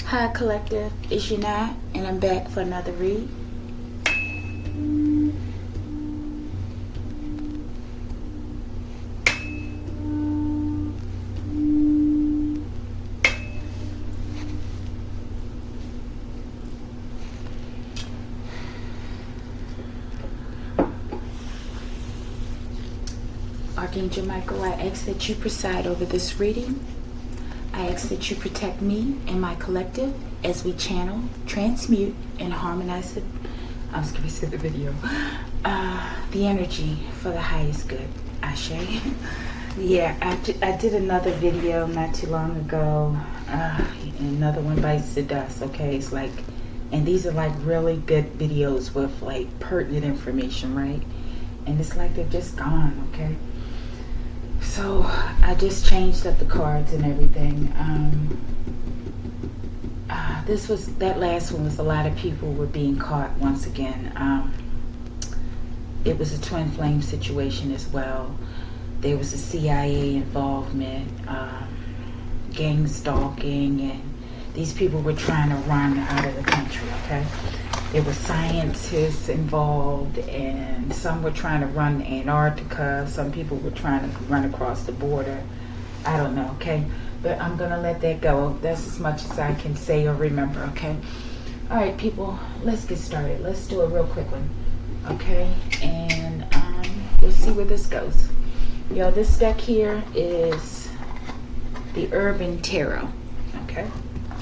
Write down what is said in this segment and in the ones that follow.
Hi Collective, it's Yanat, and I'm back for another read. Archangel Michael, I ask that you preside over this reading. I ask that you protect me and my collective as we channel, transmute, and harmonize the energy for the highest good. Ashe. Yeah, I did another video not too long ago. Another one bites the dust. Okay, it's like, and these are like really good videos with like pertinent information, right? And it's like they're just gone. Okay. So I just changed up the cards and everything. That last one was a lot of people were being caught once again. It was a twin flame situation as well. There was a CIA involvement, gang stalking, and these people were trying to run out of the country, okay? There were scientists involved, and some were trying to run Antarctica. Some people were trying to run across the border. I don't know, okay? But I'm going to let that go. That's as much as I can say or remember, okay? All right, people, let's get started. Let's do a real quick one, okay? And we'll see where this goes. Yo, this deck here is the Urban Tarot, okay?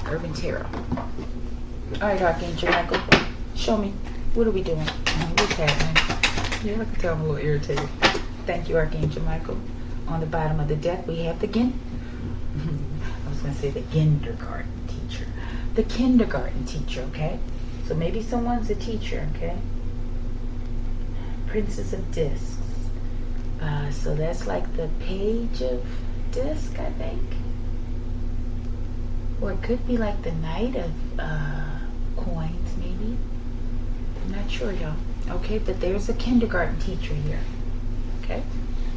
Urban Tarot. All right, Archangel Michael, show me. What are we doing? What's happening? Yeah, I can tell I'm a little irritated. Thank you, Archangel Michael. On the bottom of the deck, we have the I was going to say the kindergarten teacher. The kindergarten teacher, okay? So maybe someone's a teacher, okay? Princess of Discs. So that's like the Page of Disc, I think. Or it could be like the Knight of Coins, maybe. I'm not sure, y'all. Okay, but there's a kindergarten teacher here. Okay?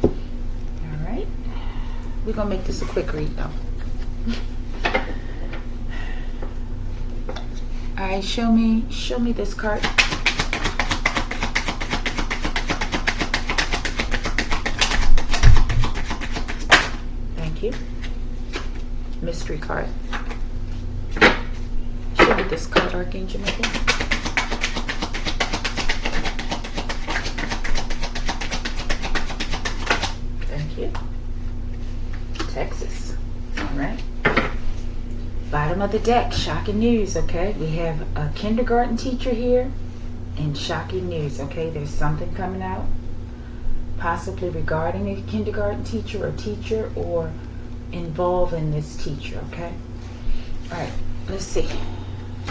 Alright. We're going to make this a quick read, though. Alright, show me this card. Thank you. Mystery card. Show me this card, Archangel Michael. Thank you. Texas. All right. Bottom of the deck, shocking news, okay? We have a kindergarten teacher here and shocking news, okay? There's something coming out, possibly regarding a kindergarten teacher or involving this teacher, okay? All right, let's see.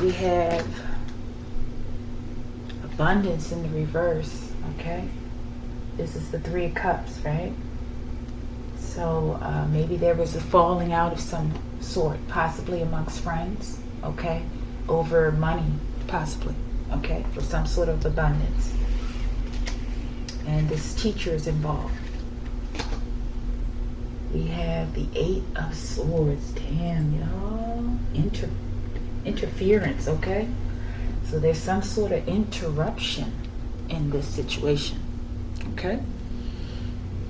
We have abundance in the reverse, okay? This is the Three of Cups, right? So maybe there was a falling out of some sort, possibly amongst friends, okay? Over money, possibly, okay? For some sort of abundance. And this teacher is involved. We have the Eight of Swords. Damn, y'all. Interference, okay? So there's some sort of interruption in this situation, okay?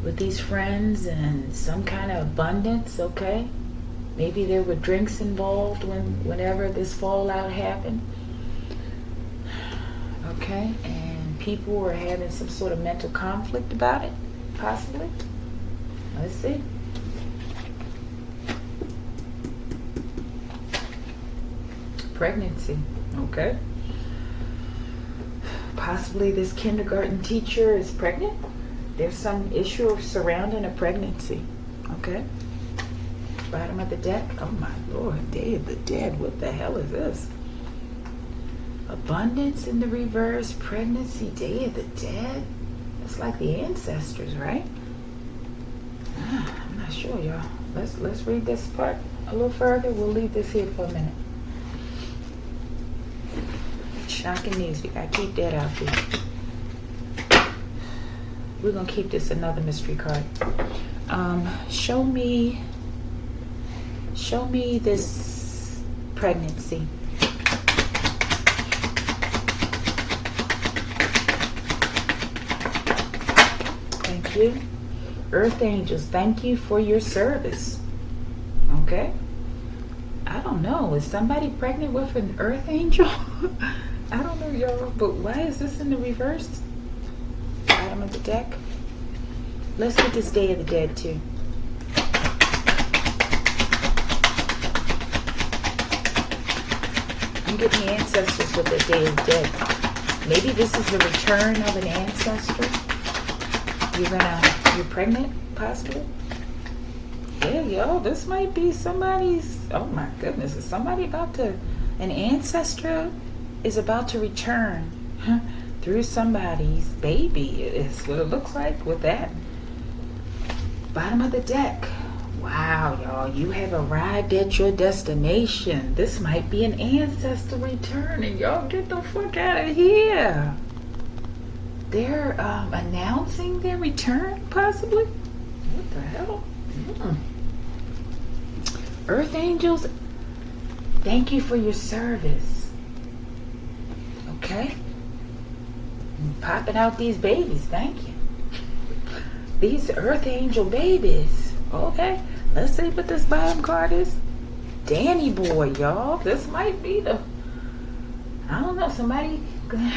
With these friends and some kind of abundance, okay? Maybe there were drinks involved whenever this fallout happened, okay? And people were having some sort of mental conflict about it, possibly. Let's see. Pregnancy, okay? Possibly this kindergarten teacher is pregnant. There's some issue surrounding a pregnancy, okay? Bottom of the deck. Oh my Lord, Day of the Dead. What the hell is this? Abundance in the reverse, pregnancy, Day of the Dead. It's like the ancestors, right? I'm not sure, y'all. Let's read this part a little further. We'll leave this here for a minute. Shocking news. We gotta keep that out there. We're gonna keep this another mystery card. Show me this pregnancy. Thank you. Earth angels, thank you for your service. Okay? I don't know. Is somebody pregnant with an earth angel? I don't know, y'all. But why is this in the reverse? Bottom of the deck. Let's get this Day of the Dead too. I'm getting the ancestors with the Day of the Dead. Maybe this is the return of an ancestor. You're pregnant, possibly? Yeah, y'all, this might be somebody's, oh my goodness, is somebody about to, an ancestor is about to return through somebody's baby, is what it looks like with that. Bottom of the deck. Wow, y'all, you have arrived at your destination. This might be an ancestor returning. Y'all get the fuck out of here. They're announcing their return, possibly? What the hell? Earth angels, thank you for your service. Okay? Popping out these babies, thank you. These earth angel babies. Okay, let's see what this bottom card is. Danny boy, y'all. This might be the, I don't know, somebody gonna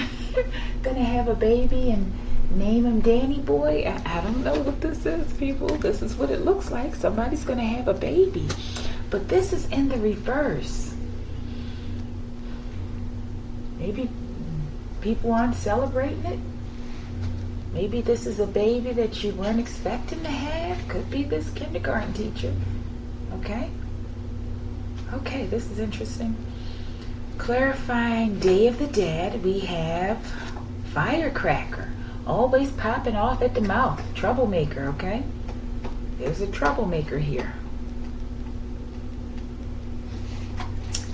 have a baby and name him Danny boy. I don't know what this is, people. This is what it looks like. Somebody's gonna have a baby. But this is in the reverse. Maybe people aren't celebrating it. Maybe this is a baby that you weren't expecting to have. Could be this kindergarten teacher. Okay? Okay, this is interesting. Clarifying Day of the Dead, we have firecracker. Always popping off at the mouth. Troublemaker, okay? There's a troublemaker here.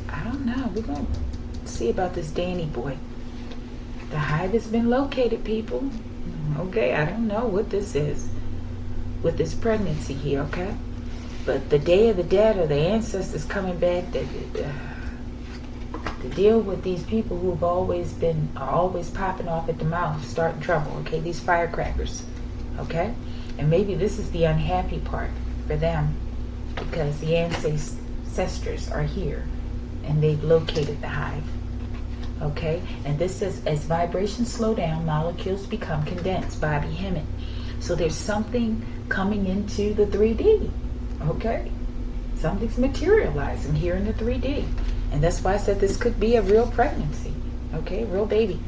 I don't know. We're going to see about this Danny boy. The hive has been located, people. Okay, I don't know what this is with this pregnancy here, okay? But the Day of the Dead or the ancestors coming back to deal with these people who've are always popping off at the mouth, starting trouble, okay? These firecrackers, okay? And maybe this is the unhappy part for them because the ancestors are here and they've located the hive. Okay, and this says, as vibrations slow down, molecules become condensed. Bobby Hemmett. So there's something coming into the 3D. Okay, something's materializing here in the 3D. And that's why I said this could be a real pregnancy. Okay, real baby.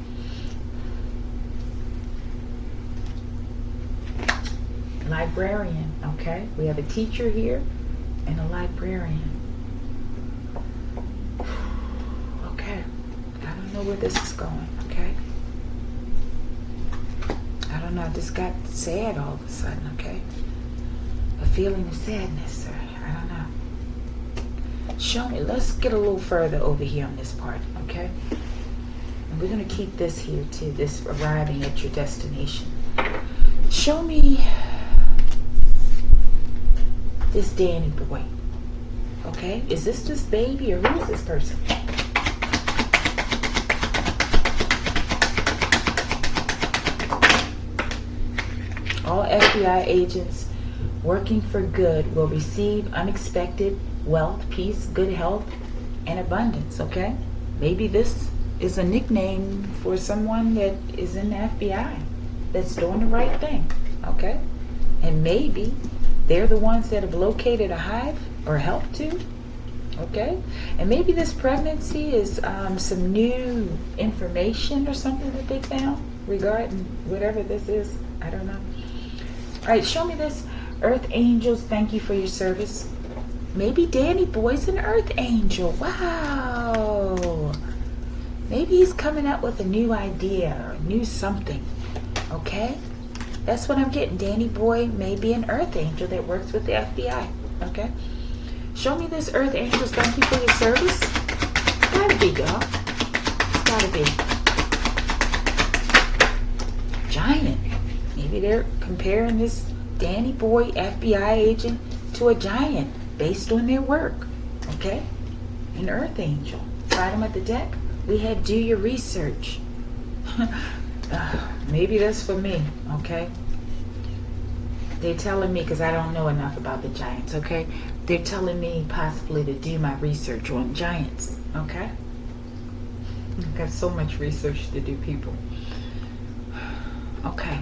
Librarian. Okay, we have a teacher here and a librarian. I don't know where this is going, okay? I don't know, I just got sad all of a sudden, okay? A feeling of sadness, or I don't know. Show me, let's get a little further over here on this part, okay? And we're going to keep this here too, this arriving at your destination. Show me this Danny boy, okay? Is this baby or who is this person? All FBI agents working for good will receive unexpected wealth, peace, good health, and abundance, okay? Maybe this is a nickname for someone that is in the FBI that's doing the right thing, okay? And maybe they're the ones that have located a hive or helped to, okay? And maybe this pregnancy is some new information or something that they found regarding whatever this is. I don't know. All right, show me this. Earth angels, thank you for your service. Maybe Danny boy's an earth angel. Wow. Maybe he's coming up with a new idea or a new something. Okay? That's what I'm getting. Danny boy may be an earth angel that works with the FBI. Okay? Show me this, earth angels, thank you for your service. It's gotta be, y'all. It's gotta be. Giant. Maybe they're comparing this Danny boy FBI agent to a giant based on their work. Okay? an earth angel. Bottom of the deck, we had do your research. Maybe that's for me, okay? They're telling me, because I don't know enough about the giants, okay? They're telling me possibly to do my research on giants, okay? I've got so much research to do, people. Okay.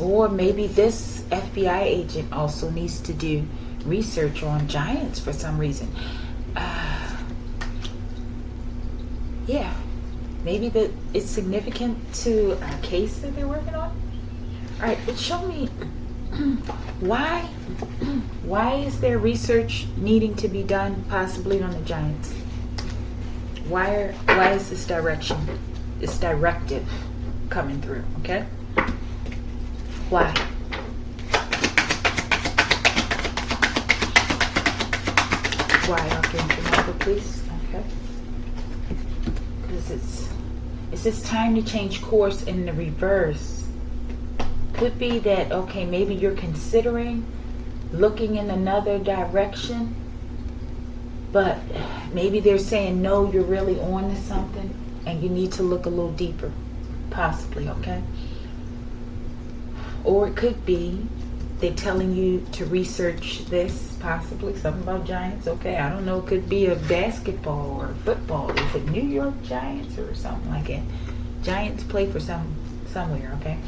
Or maybe this FBI agent also needs to do research on giants for some reason. Yeah. Maybe that it's significant to a case that they're working on. All right, but show me why is there research needing to be done possibly on the giants? Why is this directive coming through? Okay, why? Why? Archangel Michael, please. Okay, because it's this time to change course in the reverse. Could be that, okay, maybe you're considering looking in another direction, but maybe they're saying, no, you're really on to something and you need to look a little deeper, possibly, okay? Or it could be they're telling you to research this, possibly, something about giants, okay? I don't know, it could be a basketball or football. Is it New York Giants or something like that? Giants play for somewhere, okay?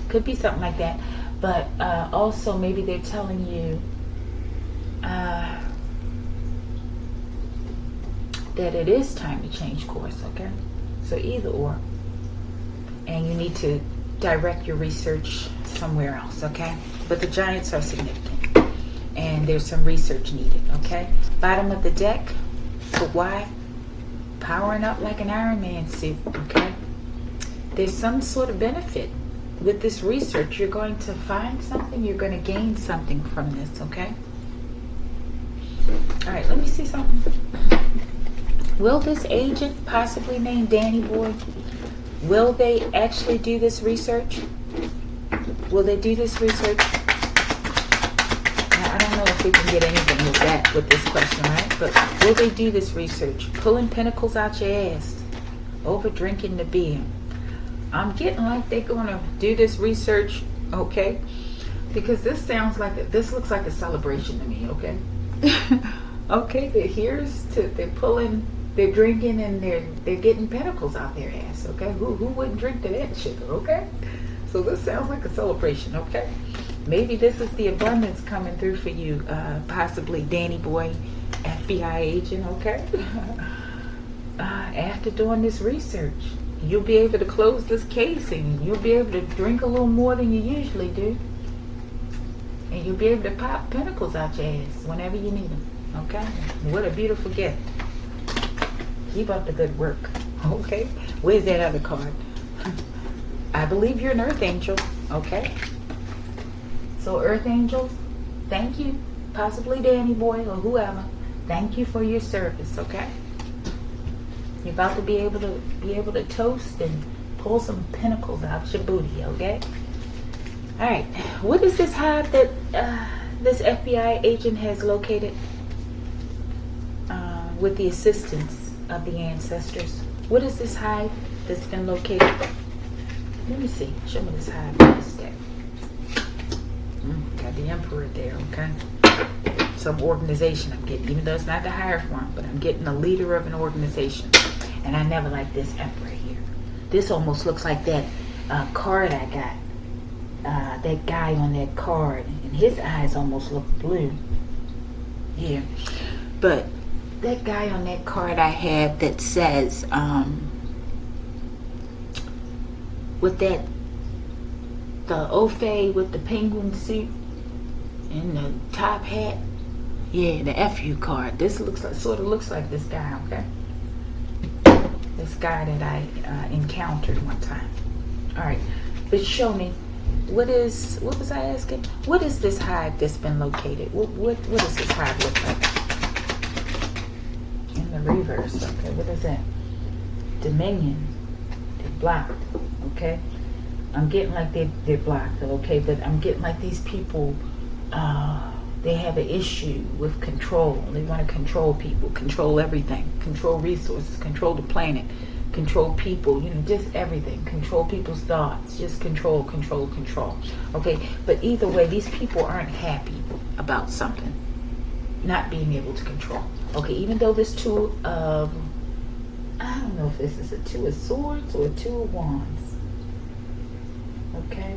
Could be something like that. But also maybe they're telling you that it is time to change course, okay? So either or. And you need to direct your research somewhere else, okay? But the giants are significant. And there's some research needed, okay? Bottom of the deck, but why? Powering up like an Iron Man suit, okay? There's some sort of benefit with this research. You're going to find something, you're going to gain something from this, okay? All right, let me see something. Will this agent, possibly named Danny Boy, will they actually do this research? Will they do this research? Now, I don't know if we can get anything with that, with this question, right? But will they do this research? Pulling pentacles out your ass. Over drinking the beer. I'm getting like they're going to do this research, okay? Because this sounds like, this looks like a celebration to me, okay? Okay, they're pulling, they're drinking, and they're getting pentacles out their ass, okay? Who wouldn't drink to that sugar, okay? So this sounds like a celebration, okay? Maybe this is the abundance coming through for you, possibly Danny Boy, FBI agent, okay? After doing this research, you'll be able to close this case and you'll be able to drink a little more than you usually do. And you'll be able to pop pentacles out your ass whenever you need them. Okay? What a beautiful gift. Keep up the good work. Okay? Where's that other card? I believe you're an earth angel. Okay? So earth angels, thank you. Possibly Danny Boy or whoever. Thank you for your service. Okay? You're about to be able to toast and pull some pentacles out your booty, okay? All right. What is this hive that this FBI agent has located with the assistance of the ancestors? What is this hive that's been located? Let me see. Show me this hive. Got the Emperor there, okay? Some organization I'm getting, even though it's not the higher form, but I'm getting a leader of an organization. And I never liked this Emperor here. This almost looks like that card I got. That guy on that card, and his eyes almost look blue. Yeah. But that guy on that card I have that says, with that, the Ophe with the penguin suit and the top hat. Yeah, the FU card. This sort of looks like this guy, okay? This guy that I encountered one time. All right, but show me, what was I asking? What is this hive that's been located? What does this hive look like? In the reverse, okay, what is that? Dominion. They're blocked, okay? I'm getting like they're blocked, okay? But I'm getting like these people They have an issue with control. They want to control people, control everything, control resources, control the planet, control people, just everything. Control people's thoughts. Just control, control, control. Okay, but either way, these people aren't happy about something not being able to control. Okay, even though this two of, I don't know if this is a two of swords or a two of wands. Okay,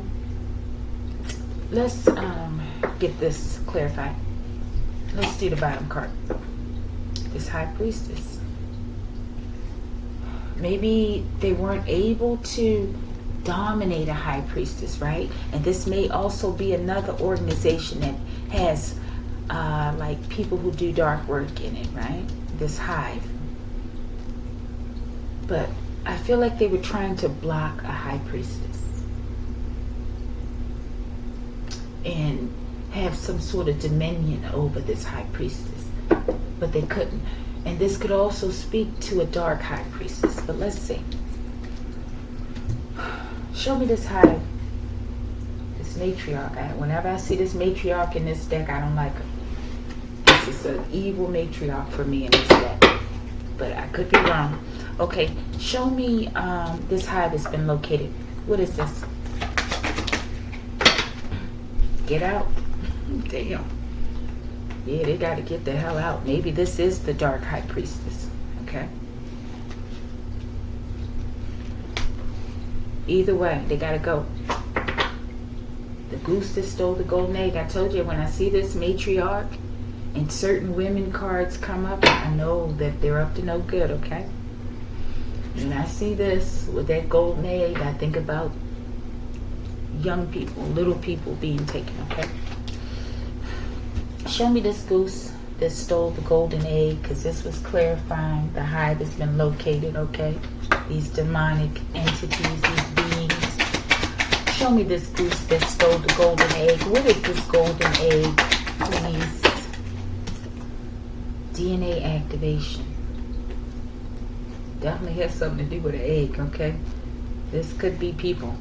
let's get this clarified. Let's do the bottom card. This high priestess. Maybe they weren't able to dominate a high priestess, right? And this may also be another organization that has like people who do dark work in it, right? This hive. But I feel like they were trying to block a high priestess and have some sort of dominion over this high priestess, but they couldn't. And this could also speak to a dark high priestess, but let's see. Show me this high, this matriarch. Whenever I see this matriarch in this deck, I don't like her. This is an evil matriarch for me in this deck, but I could be wrong. Okay, show me this hive has been located. What is this? Get out. Damn. Yeah, they got to get the hell out. Maybe this is the dark high priestess. Okay. Either way, they got to go. The goose that stole the golden egg. I told you, when I see this matriarch and certain women cards come up, I know that they're up to no good, okay? When I see this with that golden egg, I think about young people, little people being taken, okay? Show me this goose that stole the golden egg, because this was clarifying the hive has been located, okay? These demonic entities, these beings. Show me this goose that stole the golden egg. What is this golden egg, please? DNA activation. Definitely has something to do with an egg, okay? This could be people,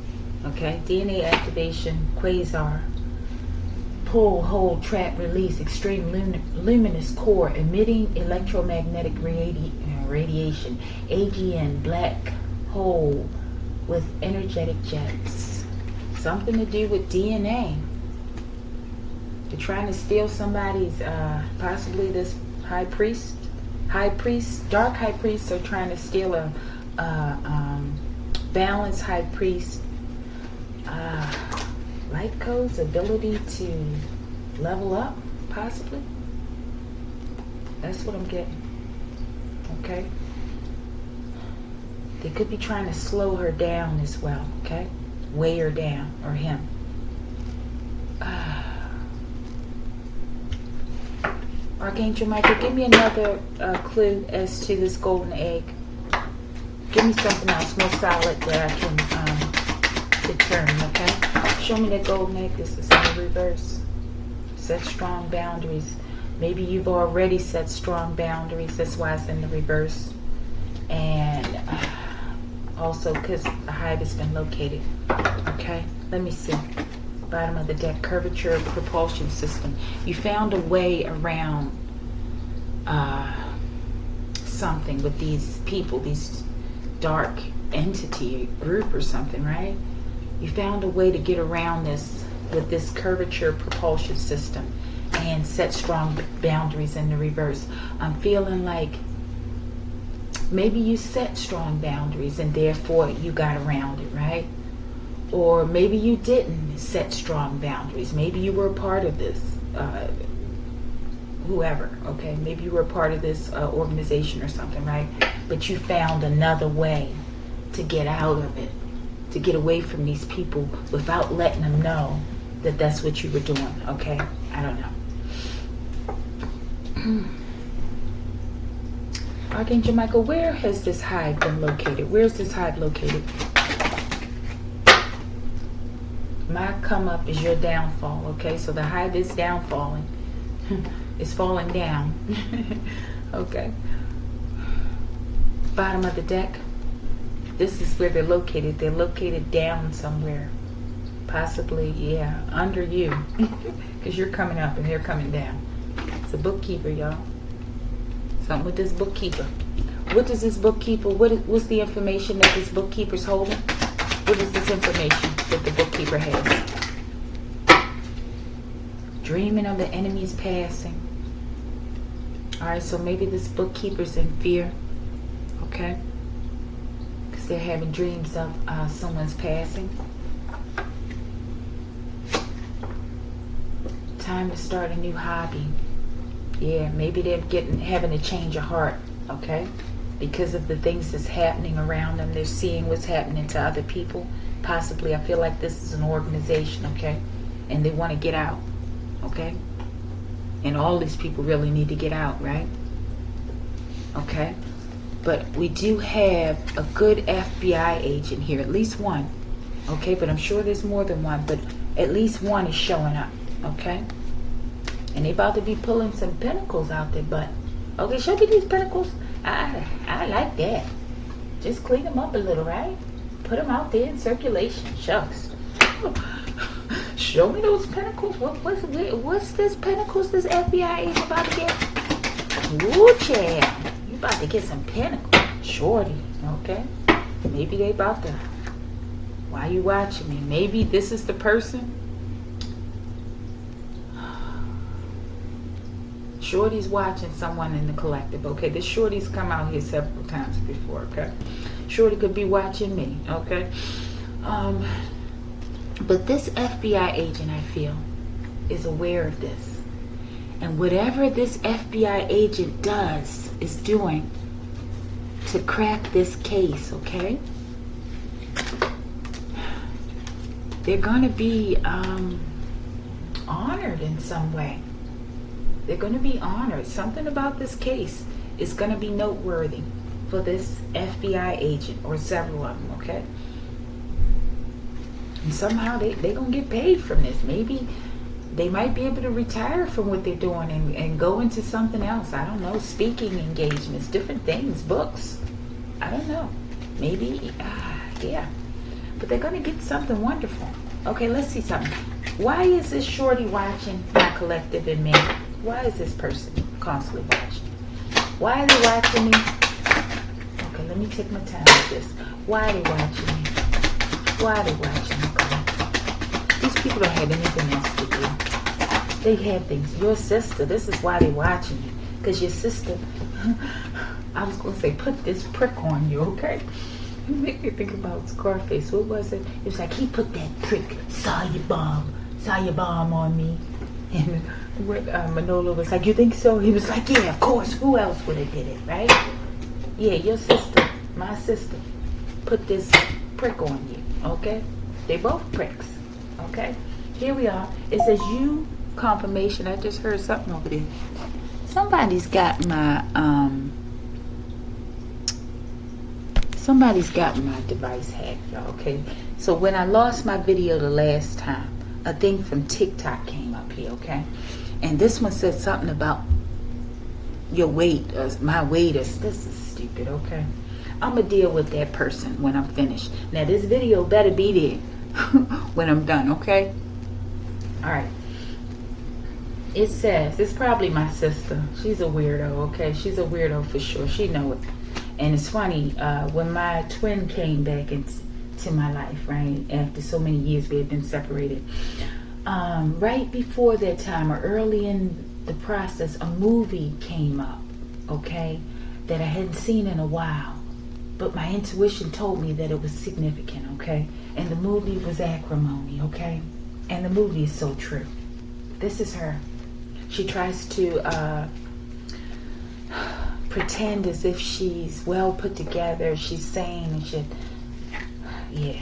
okay? DNA activation, quasar. Pull, hold, trap, release, extreme luminous core, emitting electromagnetic radiation, AGN, black hole with energetic jets. Something to do with DNA. They're trying to steal somebody's, possibly this high priest, dark high priests are trying to steal a balanced high priest. Light code's ability to level up, possibly. That's what I'm getting. Okay? They could be trying to slow her down as well, okay? Weigh her down, or him. Archangel Michael, give me another clue as to this golden egg. Give me something else more solid that I can determine, okay? Show me that golden egg. This is in the reverse. Set strong boundaries. Maybe you've already set strong boundaries. That's why it's in the reverse. And also because the hive has been located. Okay, let me see. Bottom of the deck, curvature propulsion system. You found a way around something with these people, these dark entity group or something, right? You found a way to get around this with this curvature propulsion system and set strong boundaries in the reverse. I'm feeling like maybe you set strong boundaries and therefore you got around it, right? Or maybe you didn't set strong boundaries. Maybe you were a part of this, whoever, okay? Maybe you were a part of this organization or something, right? But you found another way to get out of it, to get away from these people without letting them know that that's what you were doing, okay? I don't know. Archangel Michael, where has this hive been located? Where's this hive located? My come up is your downfall, okay? So the hive is downfalling. It's falling down. Okay. Bottom of the deck. This is where they're located. They're located down somewhere. Possibly, yeah, under you. Because you're coming up and they're coming down. It's a bookkeeper, y'all. Something with this bookkeeper. What does this bookkeeper, what's the information that this bookkeeper's holding? What is this information that the bookkeeper has? Dreaming of the enemy's passing. Alright, so maybe this bookkeeper's in fear. Okay? Because they're having dreams of someone's passing. Time to start a new hobby. Yeah, maybe they're having a change of heart. Okay? Because of the things that's happening around them. They're seeing what's happening to other people. Possibly, I feel like this is an organization, okay? And they want to get out, okay? And all these people really need to get out, right? Okay? But we do have a good FBI agent here. At least one. Okay? But I'm sure there's more than one. But at least one is showing up, okay? And they about to be pulling some pentacles out their butt. Okay, show me these pentacles. I like that. Just clean them up a little, right? Put them out there in circulation. Shucks. Show me those pentacles. What's this pentacles this FBI is about to get? Ooh, child. You about to get some pentacles. Shorty, okay? Maybe they about to. Why you watching me? Maybe this is the person. Shorty's watching someone in the collective, okay? This Shorty's come out here several times before, okay? Shorty could be watching me, okay? But this FBI agent, I feel, is aware of this. And whatever this FBI agent is doing to crack this case, okay? They're going to be honored in some way. They're going to be honored. Something about this case is going to be noteworthy for this FBI agent or several of them, okay? And somehow they're going to get paid from this. Maybe they might be able to retire from what they're doing and go into something else. I don't know, speaking engagements, different things, books. I don't know. Maybe, yeah. But they're going to get something wonderful. Okay, let's see something. Why is this Shorty watching my collective and me? Why is this person constantly watching? Why are they watching me? Okay, let me take my time with this. Why are they watching me? Why are they watching me? These people don't have anything else to do. They have things. Your sister, this is why they're watching you. Because your sister, I was going to say, put this prick on you, okay? You make me think about Scarface. What was it? It was like, he put that prick, saw your bomb on me. And when Manolo was like, you think so? He was like, yeah, of course. Who else would have did it, right? Yeah, your sister, my sister, put this prick on you, okay? They both pricks, okay? Here we are. It says you confirmation. I just heard something over there. Somebody's got my device hacked, y'all, okay? So when I lost my video the last time, a thing from TikTok came up here, okay? And this one said something about your weight, my weight is, this is stupid, okay? I'm going to deal with that person when I'm finished. Now, this video better be there when I'm done, okay? All right. It says, it's probably my sister. She's a weirdo, okay? She's a weirdo for sure. She know it. And it's funny, when my twin came back into my life, right? After so many years we had been separated. Right before that time, or early in the process, a movie came up, okay? That I hadn't seen in a while. But my intuition told me that it was significant, okay? And the movie was Acrimony, okay? And the movie is so true. This is her. She tries to pretend as if she's well put together, she's sane and shit. Yeah,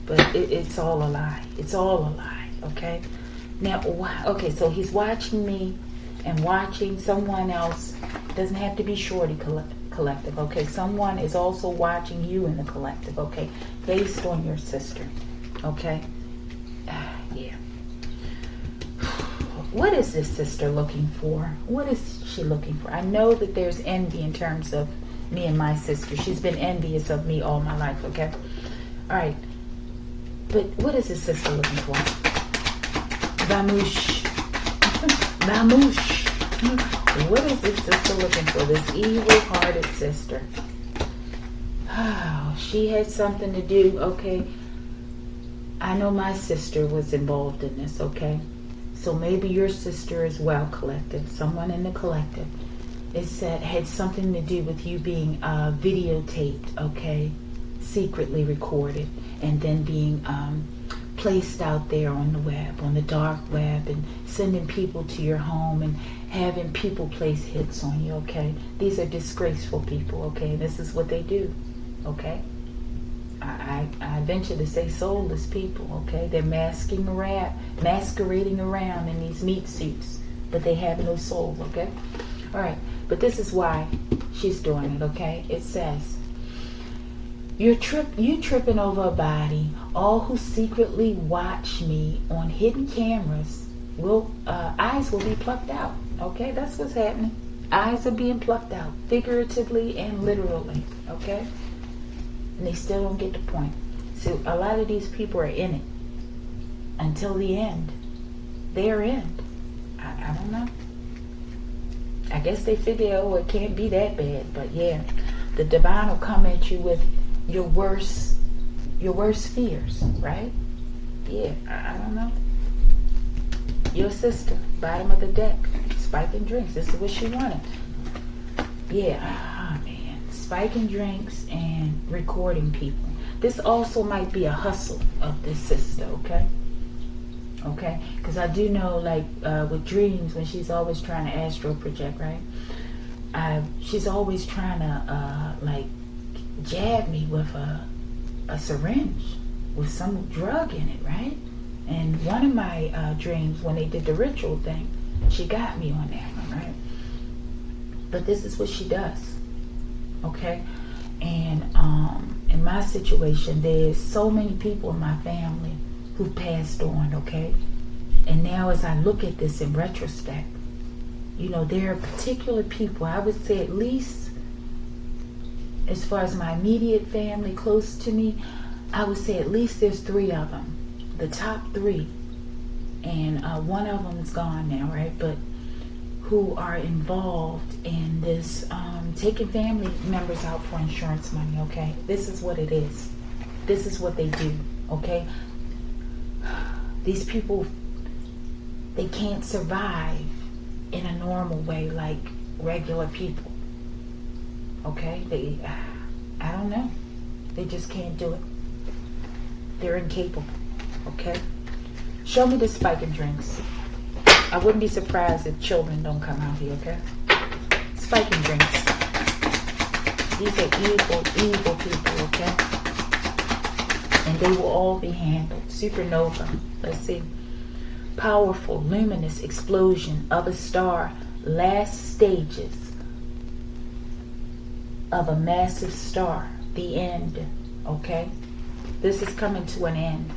but it's all a lie. It's all a lie, okay? Now, okay, so he's watching me and watching someone else. Doesn't have to be Shorty collective, okay? Someone is also watching you in the collective, okay? Based on your sister, okay? Yeah. What is this sister looking for? What is she looking for? I know that there's envy in terms of me and my sister. She's been envious of me all my life, okay? All right. But what is this sister looking for? Vamoosh. Mamoosh. What is this sister looking for? This evil-hearted sister. Oh, she had something to do, okay? I know my sister was involved in this, okay? So maybe your sister as well, collective. Someone in the collective. It said had something to do with you being videotaped, okay? Secretly recorded. And then being placed out there on the web, on the dark web, and sending people to your home and having people place hits on you, okay? These are disgraceful people, okay? This is what they do, okay? I venture to say soulless people, okay? They're masquerading around in these meat suits, but they have no soul, okay? All right, but this is why she's doing it, okay? It says, you tripping over a body. All who secretly watch me on hidden cameras eyes will be plucked out. Okay, that's what's happening. Eyes are being plucked out, figuratively and literally. Okay, and they still don't get the point. So a lot of these people are in it until the end. Their end. I don't know. I guess they figure, oh, it can't be that bad. But yeah, the divine will come at you with your worst fears, right? Yeah, I don't know. Your sister, bottom of the deck, spiking drinks. This is what she wanted. Yeah, oh man, spiking drinks and recording people. This also might be a hustle of this sister, okay? Okay, because I do know, like with dreams, when she's always trying to astral project, right? She's always trying to like jab me with a syringe with some drug in it, right? And one of my dreams, when they did the ritual thing, she got me on that one, right? But this is what she does, okay? And in my situation, there's so many people in my family who passed on, okay? And now as I look at this in retrospect, you know, there are particular people, I would say at least, as far as my immediate family close to me, I would say at least there's 3 of them. The top 3. And one of them is gone now, right? But who are involved in this, taking family members out for insurance money, okay? This is what it is. This is what they do, okay? These people, they can't survive in a normal way like regular people. Okay, I don't know. They just can't do it. They're incapable. Okay? Show me the spiking drinks. I wouldn't be surprised if children don't come out here, okay? Spiking drinks. These are evil people, okay? And they will all be handled. Supernova. Let's see. Powerful, luminous explosion of a star. Last stages of a massive star. The end. Okay? This is coming to an end.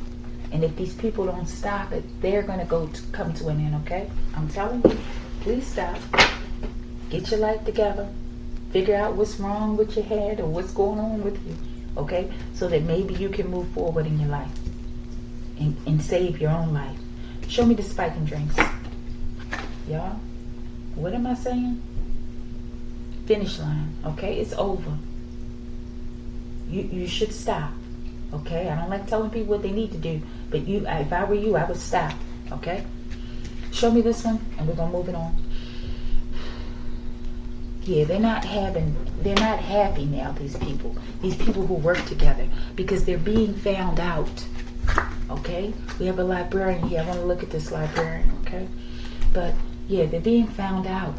And if these people don't stop it, they're going to come to an end, okay? I'm telling you, please stop. Get your life together. Figure out what's wrong with your head or what's going on with you, okay? So that maybe you can move forward in your life and save your own life. Show me the spiking drinks. Y'all, what am I saying? Finish line, okay? It's over. You should stop. Okay, I don't like telling people what they need to do, but if I were you, I would stop. Okay, show me this one, and we're gonna move it on. Yeah, they're not happy now. These people who work together, because they're being found out. Okay, we have a librarian here. I want to look at this librarian. Okay, but yeah, they're being found out,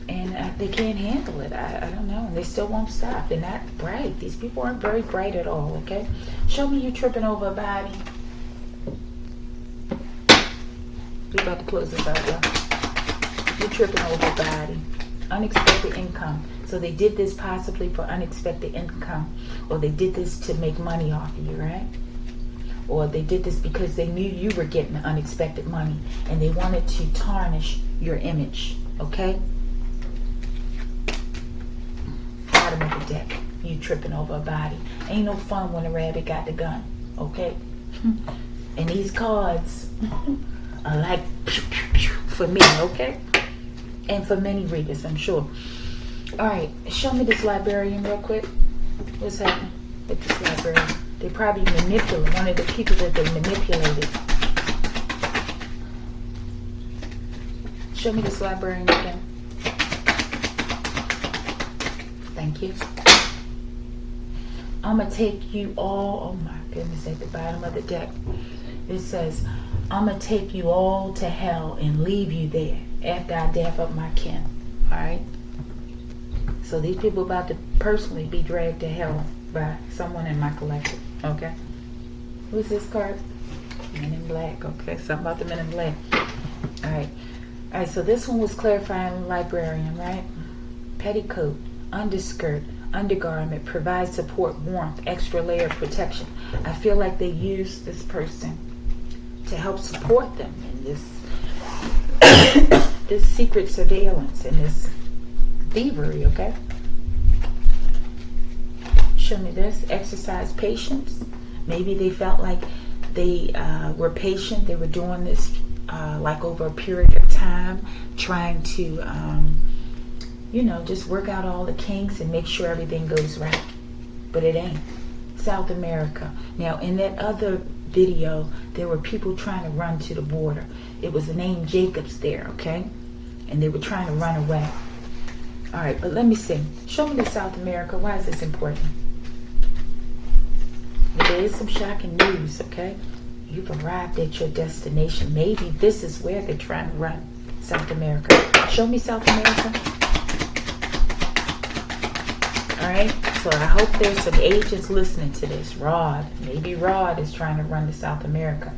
and they can't handle it. I don't know. And they still won't stop. They're not bright. These people aren't very bright at all, okay? Show me you tripping over a body. We're about to close this out, y'all. You're tripping over a body. Unexpected income. So they did this possibly for unexpected income. Or they did this to make money off of you, right? Or they did this because they knew you were getting unexpected money. And they wanted to tarnish your image, okay? Bottom of the deck. You tripping over a body. Ain't no fun when a rabbit got the gun. Okay? And these cards are like pew, pew, pew. for me, okay? And for many readers, I'm sure. All right, show me this librarian real quick. What's happening with this librarian? They probably manipulated one of the people that they manipulated. Show me this librarian again. Thank you. I'm going to take you all, oh my goodness, at the bottom of the deck. It says, I'm going to take you all to hell and leave you there after I dap up my kin. All right? So these people about to personally be dragged to hell by someone in my collective. Okay? Who's this card? Men in Black. Okay, something about the Men in Black. All right. All right, so this one was clarifying librarian, right? Petticoat, underskirt, undergarment, provides support, warmth, extra layer of protection. I feel like they use this person to help support them in this this secret surveillance and this thievery, okay? Show me this. Exercise patience. Maybe they felt like they were patient. They were doing this like over a period of time, trying to just work out all the kinks and make sure everything goes right. But it ain't. South America. Now, in that other video, there were people trying to run to the border. It was the name Jacobs there, okay? And they were trying to run away. All right, but let me see. Show me the South America. Why is this important? There is some shocking news, okay? You've arrived at your destination. Maybe this is where they're trying to run. South America. Show me South America. All right, so I hope there's some agents listening to this. Rod, maybe Rod is trying to run to South America.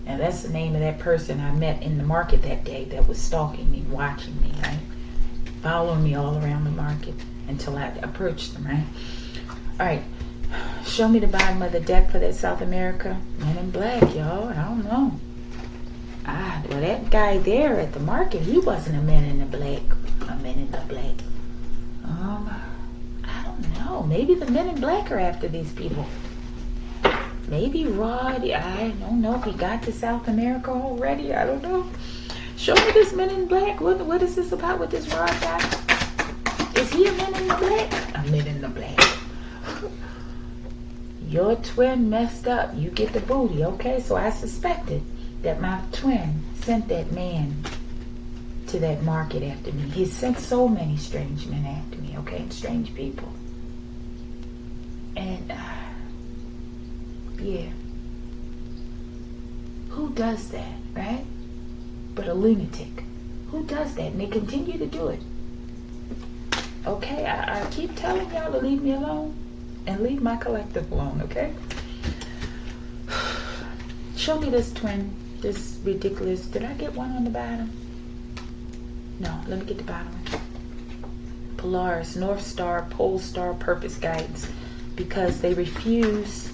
And that's the name of that person I met in the market that day that was stalking me, watching me, right? Following me all around the market until I approached them, right? All right, show me the bottom of the deck for that South America. Men in Black, y'all. I don't know. Well, that guy there at the market, he wasn't a man in the black. A man in the black. I don't know. Maybe the Men in Black are after these people. Maybe Rod, I don't know if he got to South America already. I don't know. Show me this Men in Black. What is this about with this Rod guy? Is he a Man in the Black? A Man in the Black. Your twin messed up. You get the booty, okay? So I suspected that my twin sent that man to that market after me. He sent so many strange men after me, okay? And strange people. And, yeah. Who does that, right? But a lunatic. Who does that? And they continue to do it. Okay, I keep telling y'all to leave me alone and leave my collective alone, okay? Show me this twin, this ridiculous. Did I get one on the bottom? No, let me get the bottom one. Polaris, North Star, Pole Star, Purpose Guidance. Because they refuse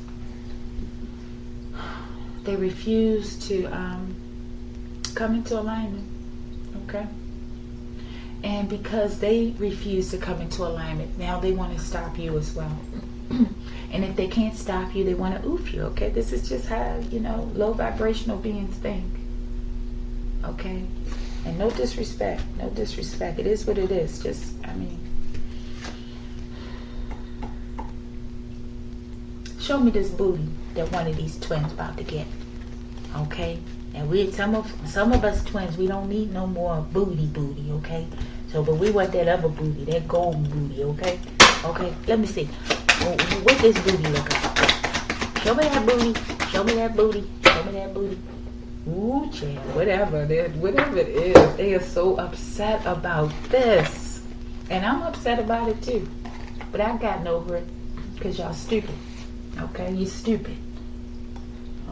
to come into alignment, okay? And because they refuse to come into alignment, now they want to stop you as well. And if they can't stop you, they want to oof you, okay? This is just how, low vibrational beings think, okay? And no disrespect. It is what it is. Show me this booty that one of these twins about to get, okay? And some of us twins, we don't need no more booty, okay? So, but we want that other booty, that golden booty, okay? Okay, let me see. What this booty look like? Show me that booty. Ooh, child, whatever it is, they are so upset about this. And I'm upset about it too. But I've gotten over it because y'all stupid. Okay, you stupid.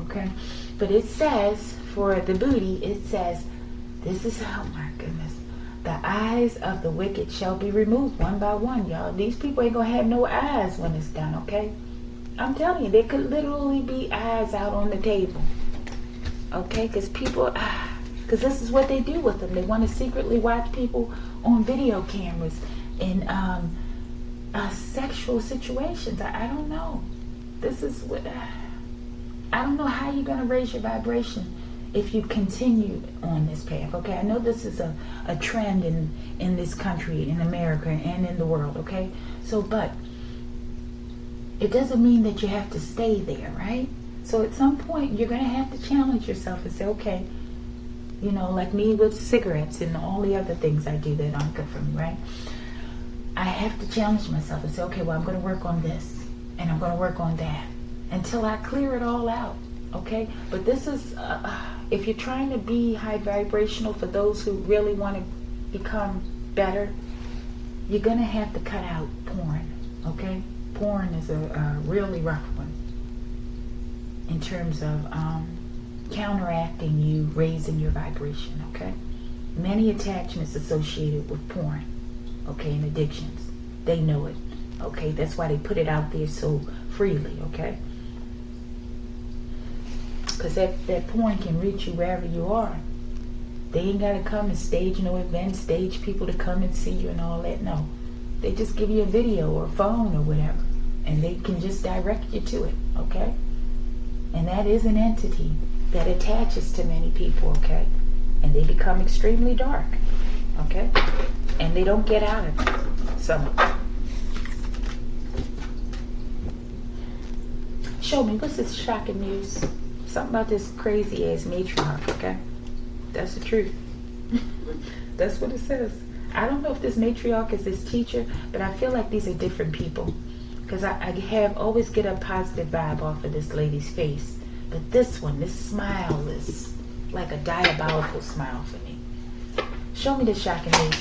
Okay, but it says, for the booty, it says, this is, oh my goodness, the eyes of the wicked shall be removed one by one, y'all. These people ain't gonna have no eyes when it's done, okay? I'm telling you, there could literally be eyes out on the table. Okay, because this is what they do with them. They want to secretly watch people on video cameras in sexual situations. I don't know. This is what, I don't know how you're going to raise your vibration if you continue on this path, okay? I know this is a trend in this country, in America, and in the world, okay? So, but it doesn't mean that you have to stay there, right? So at some point, you're going to have to challenge yourself and say, okay, you know, like me with cigarettes and all the other things I do that aren't good for me, right? I have to challenge myself and say, okay, well, I'm going to work on this and I'm going to work on that until I clear it all out, okay? But this is, if you're trying to be high vibrational for those who really want to become better, you're going to have to cut out porn, okay? Porn is a really rough one in terms of counteracting you raising your vibration, okay? Many attachments associated with porn, okay, and addictions. They know it, okay? That's why they put it out there so freely, okay? Because that porn can reach you wherever you are. They ain't got to come and stage no event, stage people to come and see you and all that, no. They just give you a video or a phone or whatever, and they can just direct you to it, okay? And that is an entity that attaches to many people, okay? And they become extremely dark, okay? And they don't get out of it, some of them. Show me, what's this shocking news? Something about this crazy ass matriarch, okay? That's the truth. That's what it says. I don't know if this matriarch is this teacher, but I feel like these are different people. Because I always get a positive vibe off of this lady's face. But this one, this smile is like a diabolical smile for me. Show me the shocking news.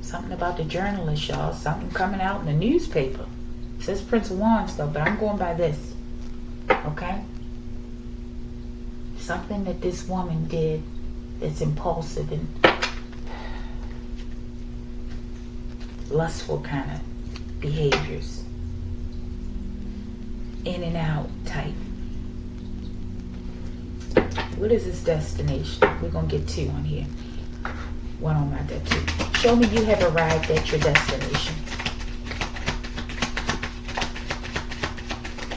Something about the journalist, y'all. Something coming out in the newspaper. It says Prince of Wands, though, but I'm going by this. Okay? Something that this woman did that's impulsive and lustful kind of behaviors, in and out type. What is this destination? We're gonna get two on here. One on my deck too. Show me you have arrived at your destination.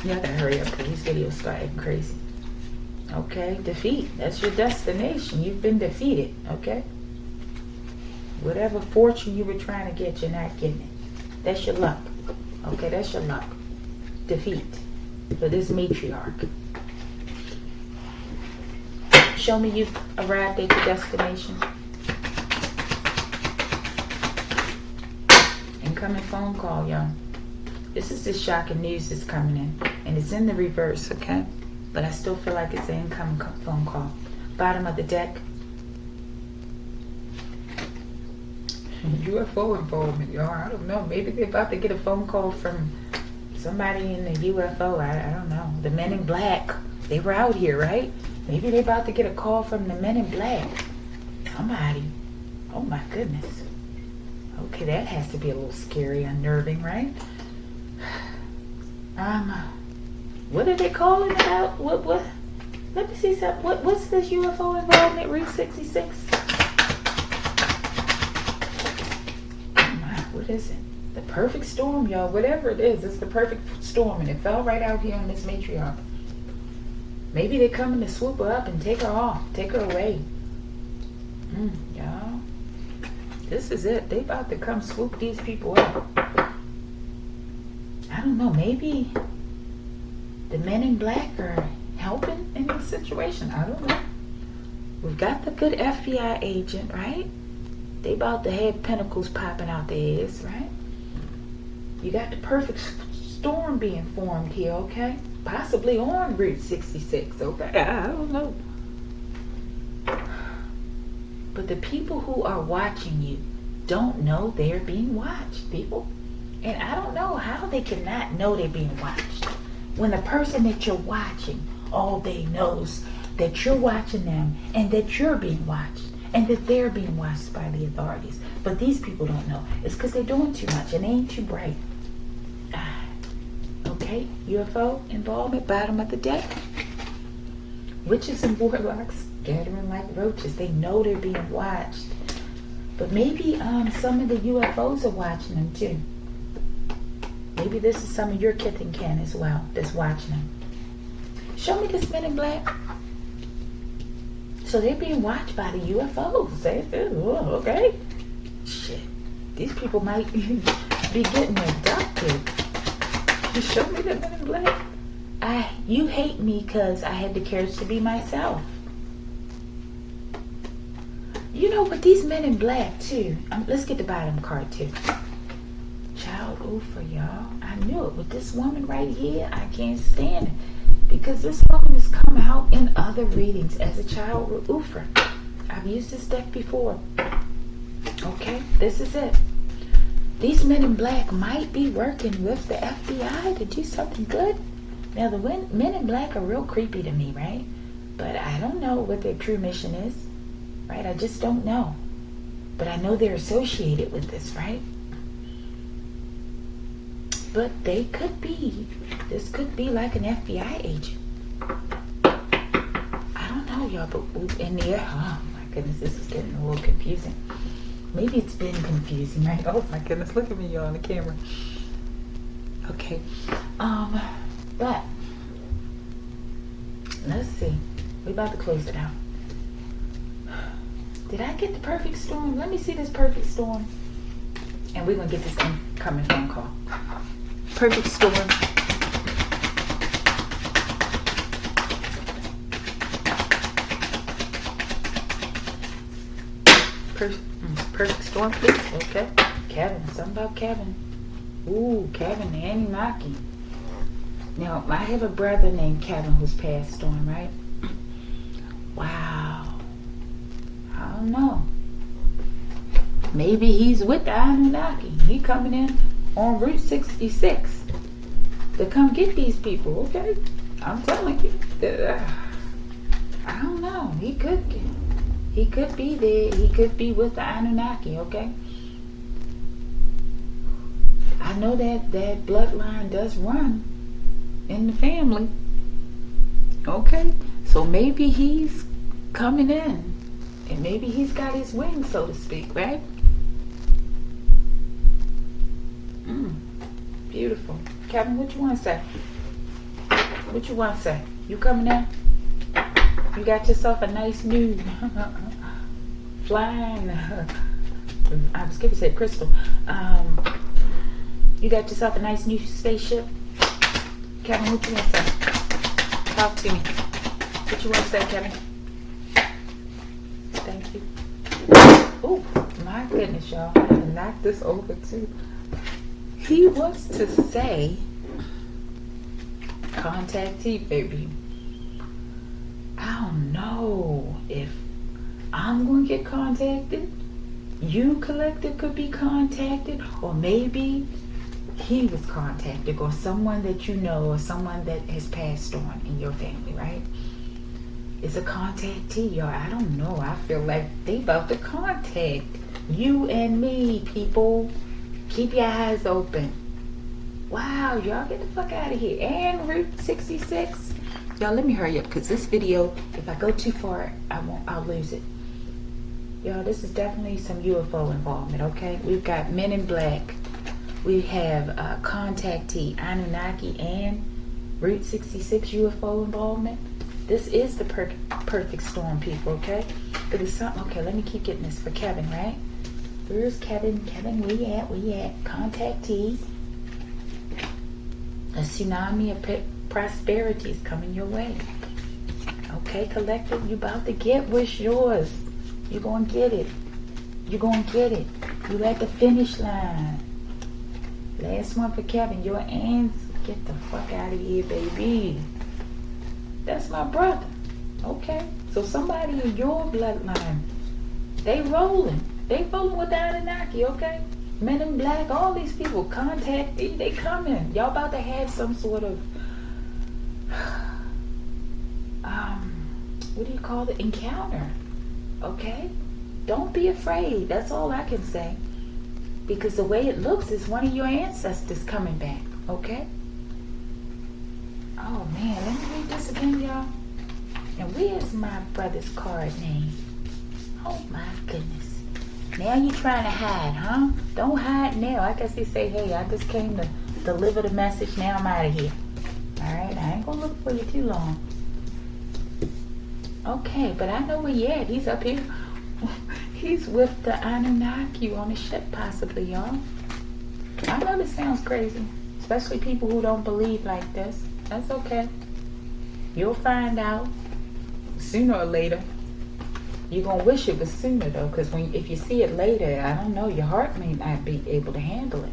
You gotta hurry up because these videos start getting crazy. Okay, defeat. That's your destination. You've been defeated. Okay, whatever fortune you were trying to get, you're not getting it. That's your luck. Okay, that's your luck. Defeat for this matriarch. Show me you've arrived at your destination. Incoming phone call, y'all. This is the shocking news that's coming in. And it's in the reverse, okay? But I still feel like it's an incoming phone call. Bottom of the deck. UFO involvement, y'all. I don't know. Maybe they're about to get a phone call from somebody in the UFO. I don't know. The Men in Black. They were out here, right? Maybe they're about to get a call from the Men in Black. Somebody. Oh my goodness. Okay, that has to be a little scary, unnerving, right? What are they calling it out? What? Let me see something. What's this UFO involvement? Route 66? What is it? The perfect storm, y'all. Whatever it is, it's the perfect storm. And it fell right out here on this matriarch. Maybe they're coming to swoop her up and take her off. Take her away. Y'all. This is it. They about to come swoop these people up. I don't know. Maybe the Men in Black are helping in this situation. I don't know. We've got the good FBI agent, right? They about to have pentacles popping out their ears, right? You got the perfect storm being formed here, okay? Possibly on Route 66, okay? I don't know. But the people who are watching you don't know they're being watched, people. And I don't know how they cannot know they're being watched. When the person that you're watching all day knows that you're watching them and that you're being watched. And that they're being watched by the authorities. But these people don't know. It's because they're doing too much and they ain't too bright. Okay, UFO involvement, bottom of the deck. Witches and warlocks gathering like roaches. They know they're being watched. But maybe some of the UFOs are watching them too. Maybe this is some of your kith and kin as well that's watching them. Show me this Men in Black. So they're being watched by the UFOs. Okay. Shit. These people might be getting abducted. You show me the Men in Black. You hate me because I had the courage to be myself. You know, but these Men in Black too. Let's get the bottom card too. Child Ufa, y'all. I knew it. With this woman right here, I can't stand it. Because this woman has come out in other readings as a child with Ufa. I've used this deck before. Okay, this is it. These Men in Black might be working with the FBI to do something good. Now, the Men in Black are real creepy to me, right? But I don't know what their true mission is, right? I just don't know. But I know they're associated with this, right? But they could be. This could be like an FBI agent. I don't know, y'all, but in the air, oh my goodness, this is getting a little confusing. Maybe it's been confusing, right? Oh my goodness, look at me, y'all, on the camera. Okay, but let's see. We're about to close it out. Did I get the perfect storm? Let me see this perfect storm. And we're going to get this incoming phone call. Perfect storm. Perfect storm, please. Okay. Kevin. Something about Kevin. Ooh, Kevin the Anunnaki. Now, I have a brother named Kevin who's passed on, right? Wow. I don't know. Maybe he's with the Anunnaki. He coming in on Route 66 to come get these people, okay? I'm telling you. I don't know. He could be there. He could be with the Anunnaki, okay? I know that bloodline does run in the family. Okay? So maybe he's coming in. And maybe he's got his wings, so to speak, right? Beautiful. Kevin, what you want to say? What you want to say? You coming in? You got yourself a nice new flying, I was going to say crystal. You got yourself a nice new spaceship? Kevin, what you want to say? Talk to me. What you want to say, Kevin? Thank you. Oh, my goodness, y'all. I can knock this over too. He wants to say, contactee, baby. I don't know if I'm going to get contacted. You, collective, could be contacted. Or maybe he was contacted. Or someone that you know. Or someone that has passed on in your family, right? Is a contactee, y'all. I don't know. I feel like they about to contact you and me, people. Keep your eyes open. Wow, y'all, get the fuck out of here. And Route 66. Y'all, let me hurry up because this video, if I go too far, I'll lose it. Y'all, this is definitely some UFO involvement, okay? We've got Men in Black. We have contactee, Anunnaki, and Route 66 UFO involvement. This is the perfect storm, people, okay? It is something. Okay, let me keep getting this for Kevin, right? Where's Kevin? Kevin, where you at? Contactee. A tsunami of prosperity is coming your way. Okay, collective, you about to get what's yours. You're going to get it. You're going to get it. You at the finish line. Last one for Kevin. Your answer. Get the fuck out of here, baby. That's my brother. Okay? So somebody in your bloodline, they rolling. They rolling with the Anunnaki, okay? Men in Black, all these people, contactee, they coming. Y'all about to have some sort of, what do you call it? Encounter, okay? Don't be afraid. That's all I can say. Because the way it looks is one of your ancestors coming back, okay? Oh, man, let me read this again, y'all. And where's my brother's card name? Oh, my goodness. Now you trying to hide, huh? Don't hide now. I guess they say, hey, I just came to deliver the message. Now I'm out of here. Alright, I ain't gonna look for you too long. Okay, but I know where you at. He's up here. He's with the Anunnaki on the ship, possibly, y'all. I know this sounds crazy, especially people who don't believe like this. That's okay. You'll find out sooner or later. You're gonna wish it was sooner though, because if you see it later, I don't know, your heart may not be able to handle it.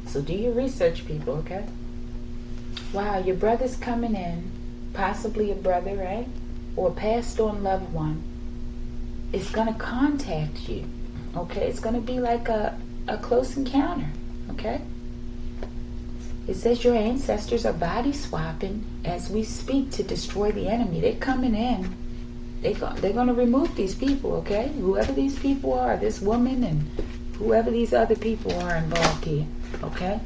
So do your research, people, okay? Wow, your brother's coming in, possibly a brother, right? Or a passed on loved one. It's gonna contact you, okay? It's gonna be like a close encounter, okay? It says your ancestors are body swapping as we speak to destroy the enemy. They're coming in. They're going to remove these people, okay? Whoever these people are, this woman and whoever these other people are involved here, okay?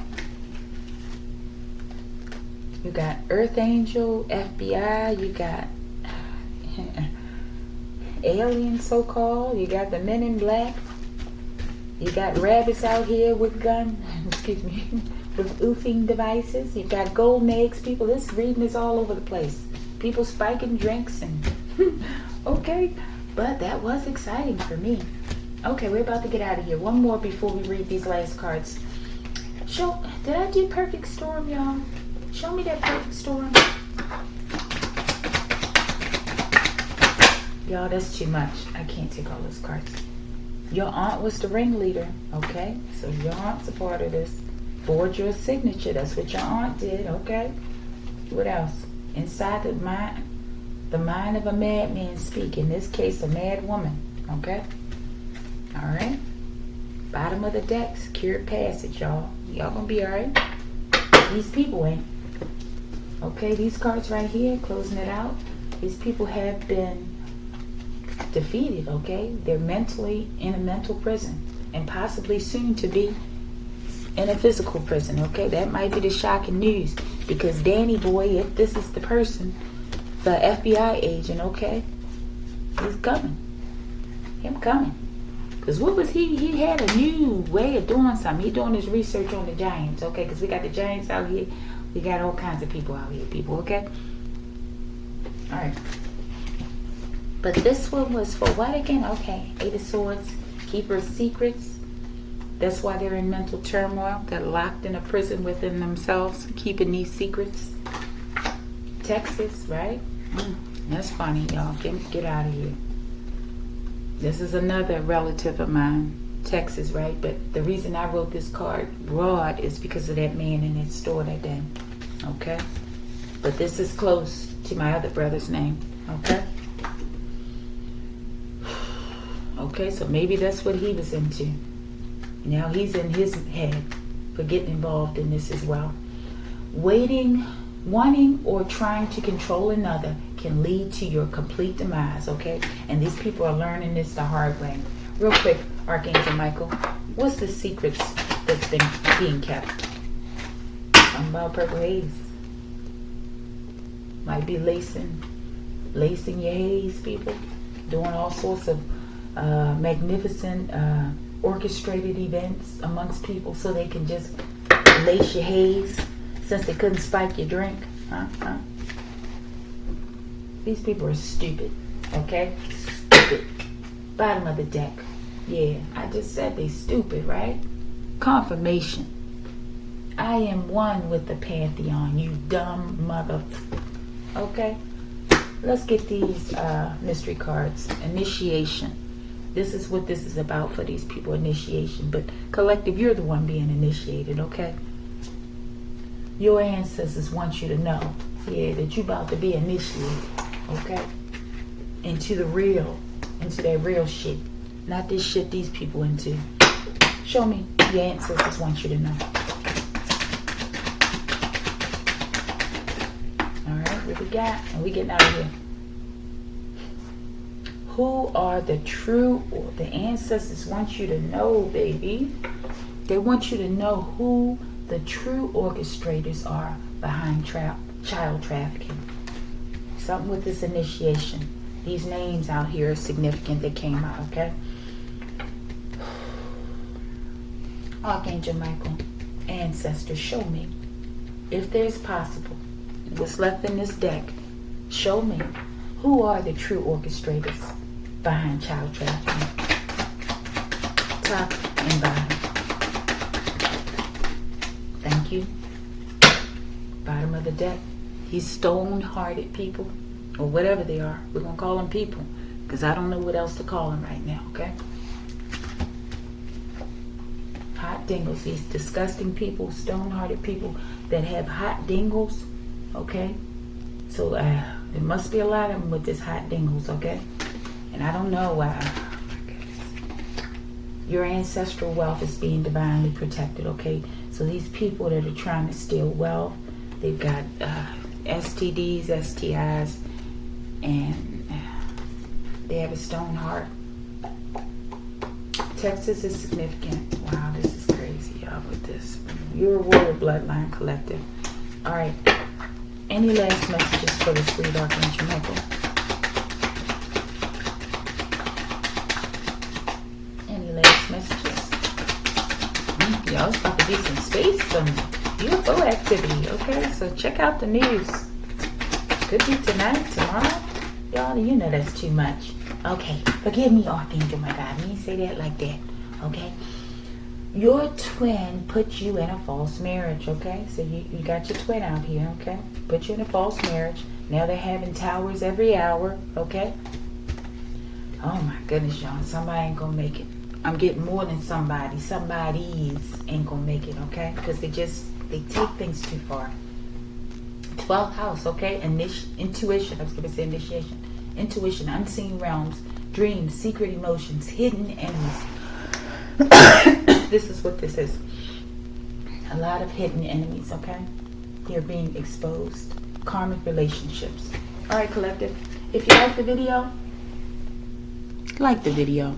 You got Earth Angel, FBI, you got aliens so-called, you got the Men in Black, you got rabbits out here with excuse me, with oofing devices, you got golden eggs, people. This reading is all over the place. People spiking drinks and okay, but that was exciting for me. Okay, we're about to get out of here. One more before we read these last cards. Did I do perfect storm, y'all? Show me that perfect storm. Y'all, that's too much. I can't take all those cards. Your aunt was the ringleader, okay? So your aunt's a part of this. Forge your signature. That's what your aunt did, okay? What else? Inside the mind of a madman speak. In this case, a mad woman, okay? All right. Bottom of the deck, secured passage, y'all. Y'all gonna be all right. These people ain't. Okay, these cards right here, closing it out. These people have been defeated, okay? They're mentally in a mental prison and possibly soon to be in a physical prison, okay? That might be the shocking news because Danny boy, if this is the person, the FBI agent, okay? He's coming. Him coming. Because what was he had a new way of doing something. He doing his research on the giants, okay? Because we got the giants out here. We got all kinds of people out here, people, okay? All right. But this one was for what again? Okay, Eight of Swords, keeper of secrets. That's why they're in mental turmoil. They're locked in a prison within themselves, keeping these secrets. Texas, right? That's funny, y'all. Get out of here. This is another relative of mine, Texas, right? But the reason I wrote this card broad is because of that man in his store that day, okay? But this is close to my other brother's name, okay? Okay, so maybe that's what he was into. Now he's in his head for getting involved in this as well. Waiting, wanting, or trying to control another can lead to your complete demise, okay? And these people are learning this the hard way. Real quick, Archangel Michael, what's the secrets that's been being kept? Something about purple haze. Might be lacing your haze, people. Doing all sorts of magnificent orchestrated events amongst people so they can just lace your haze since they couldn't spike your drink. These people are stupid, okay? Stupid. Bottom of the deck. Yeah, I just said they stupid, right? Confirmation. I am one with the Pantheon, you dumb mother. Okay? Let's get these mystery cards. Initiation. This is what this is about for these people, initiation. But collective, you're the one being initiated, okay? Your ancestors want you to know, yeah, that you're about to be initiated, okay? Into the real, into that real shit. Not this shit these people into. Show me your ancestors want you to know. Alright, what we got? And we getting out of here. Who are the true, or the ancestors want you to know, baby. They want you to know who the true orchestrators are behind child trafficking. Something with this initiation. These names out here are significant that came out, okay? Archangel Michael, ancestors, show me if there's possible, what's left in this deck, show me who are the true orchestrators behind child trafficking. Top and bottom. Thank you. Bottom of the deck. These stone-hearted people, or whatever they are, we're going to call them people, because I don't know what else to call them right now, okay? Hot dingles, these disgusting people, stone-hearted people that have hot dingles, okay? So there must be a lot of them with this hot dingles, okay? And I don't know why. Oh my goodness. Your ancestral wealth is being divinely protected, okay? So these people that are trying to steal wealth, they've got STDs, STIs, and they have a stone heart. Texas is significant. Wow, this is crazy, y'all, with this. You're a royal bloodline collective. All right. Any last messages for the sweet Archangel Michael? Any last messages? Y'all, it's about to be some space, some UFO activity, okay? So check out the news. Could be tonight, tomorrow. Y'all, you know that's too much. Okay, forgive me, Archangel, my God. I didn't say that like that, okay? Your twin put you in a false marriage, okay? So you got your twin out here, okay? Put you in a false marriage. Now they're having towers every hour, okay? Oh my goodness, y'all. Somebody ain't gonna make it. I'm getting more than somebody. Somebody's ain't gonna make it, okay? Because they take things too far. 12th house, okay? Intuition. I was gonna say initiation. Intuition, unseen realms, dreams, secret emotions, hidden enemies. This is what this is. A lot of hidden enemies, okay? They're being exposed. Karmic relationships. All right, collective. If you like the video, like the video.